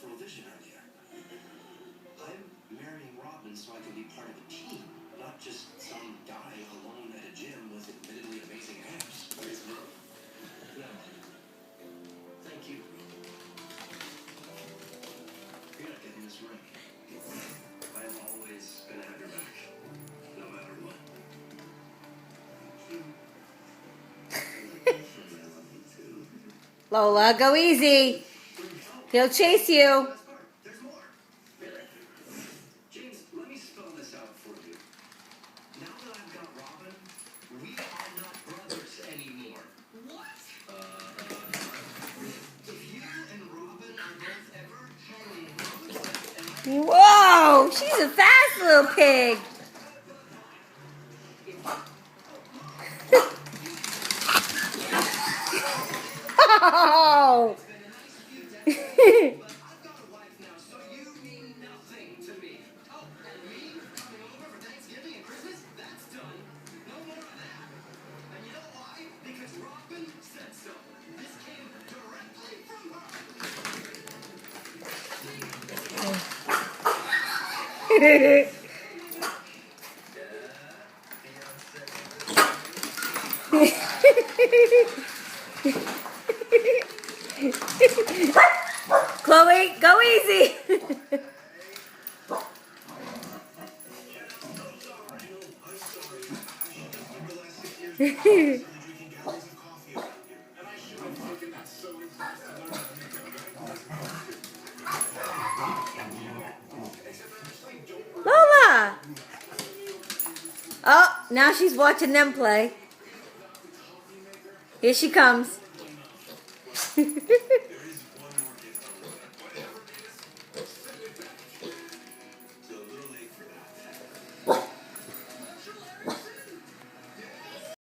peripheral vision earlier. I'm marrying Robin so I can be part of a team, not just some guy alone at a gym with admittedly amazing abs. Thanks, bro. No. Thank you. You're not getting this ring. I'm always gonna have your back, no matter what. Lola, go easy. He'll chase you. There's more. Really? James, let me spell this out for you. Now that I've got Robin, we are not brothers anymore. What? If you and Robin are both ever hanging out, Whoa, she's a fast little pig. Oh. I've got a wife now, so you mean nothing to me. Oh, and me coming over for Thanksgiving and Christmas? That's done. No more of that. And you know why? Because Robin said so. This came directly from her. Chloe, go easy. Lola. Oh, now she's watching them play. Here she comes.